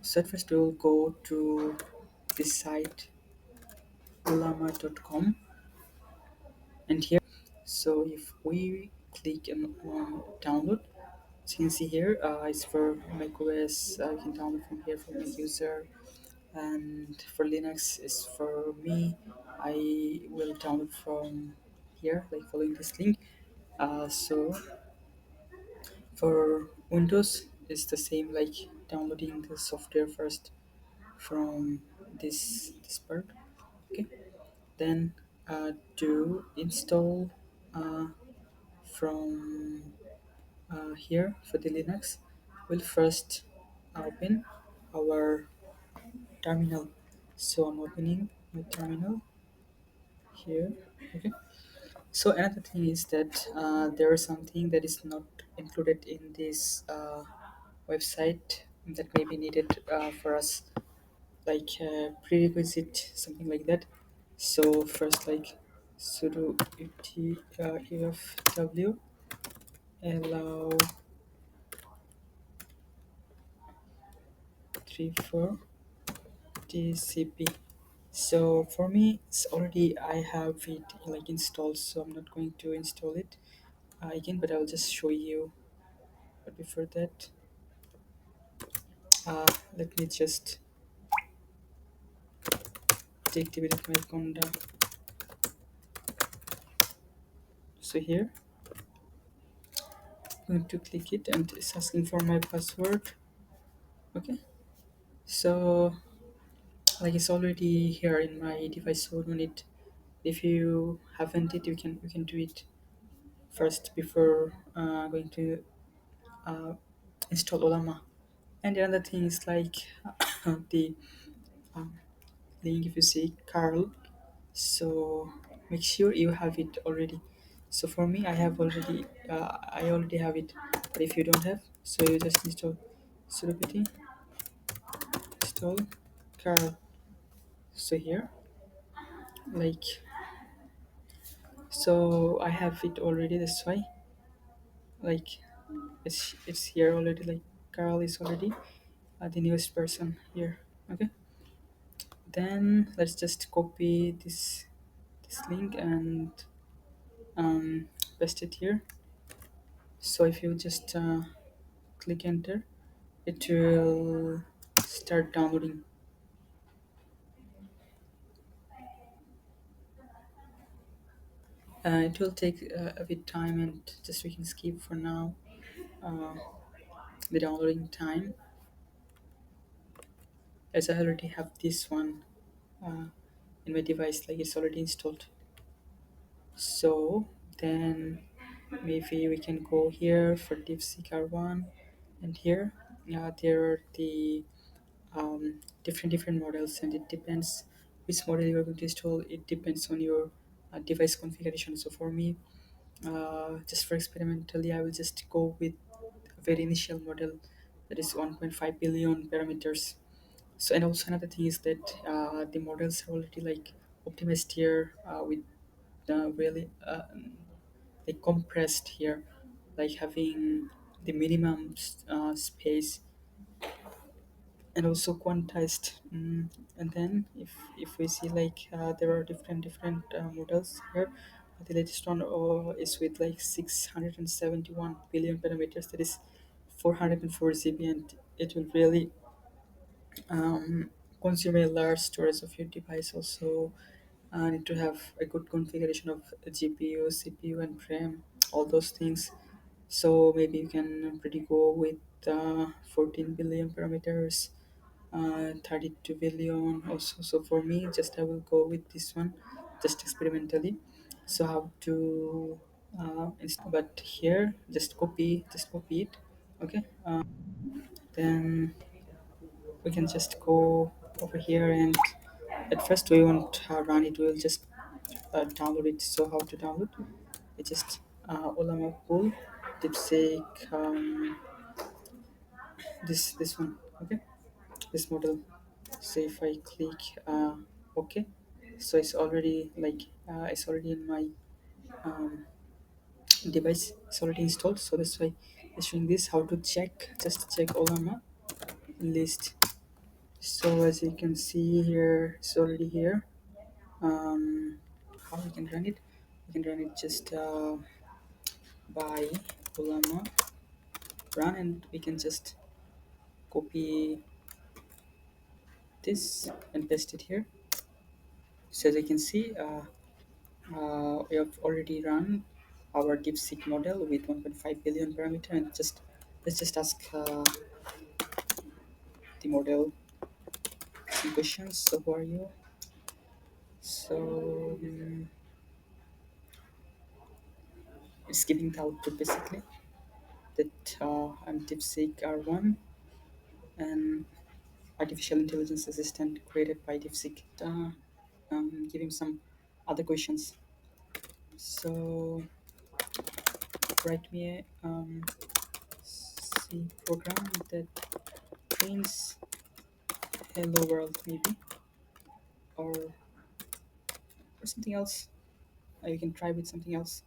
So at first we will go to this site ulama.com, and here, so if we click on download, so you can see here it's for macOS. You can download from here for my user, and for Linux is for me. I will download from here, like following this link. So for Windows, it's the same, like downloading the software first from this part. Okay, then to install from here for the Linux, we'll first open our terminal. So I'm opening my terminal here. Okay. So another thing is that there is something that is not included in this website that may be needed for us, like prerequisite, something like that. So first, like sudo efw allow 34 tcp. So for me, it's already I have it like installed, so I'm not going to install it again, but I'll just show you. But before that, let me just deactivate my conda. So here, I'm going to click it, and it's asking for my password. Okay, so like it's already here in my device, so no need. If you haven't it, you can do it first before going to uh, install Olama. And the other thing is like the um, link, if you see Carl, so make sure you have it already. So for me, I already have it, but if you don't have, so you just install sudo pt install Carl. So here, like, so I have it already, that's why, like, it's here already, like Carl is already the newest person here. Okay, then let's just copy this link and um, paste it here. So if you just click enter, it will start downloading. It will take a bit time, and just we can skip for now uh, the downloading time, as I already have this one uh, in my device, like it's already installed. So then maybe we can go here for DeepSeek R1, and here there are the different models, and it depends which model you are going to install. It depends on your device configuration. So for me, just for experimentally, I will just go with a very initial model that is 1.5 billion parameters. So, and also another thing is that the models are already like optimized here with really like compressed here, like having the minimum space, and also quantized. And then if we see like there are different models here. The latest one is with like 671 billion parameters, that is 404 GB, and it will really consume a large storage of your device. Also need to have a good configuration of GPU, CPU, and RAM, all those things. So maybe you can pretty go with 14 billion parameters, 32 billion also. So for me, just I will go with this one, just experimentally. So how to install? But here, just copy it. Okay. Then we can just go over here, and at first we won't run it. We'll just download it. So how to download? It just Olama pool, DeepSeek, this one. Okay, this model. So if I click OK, so it's already like it's already in my um, device. It's already installed. So that's why it's showing this. How to check? Just check Olama list. So as you can see here, it's already here. Um, how we can run it? We can run it just by ulama run, and we can just copy this and paste it here. So as you can see, we have already run our DeepSeek model with 1.5 billion parameter, and just let's just ask the model some questions. So who are you? So it's giving the output basically that I'm DeepSeek R1 and artificial intelligence assistant created by DeepSeek. Give him some other questions. So write me a C program that prints hello world maybe, or something else. You can try with something else.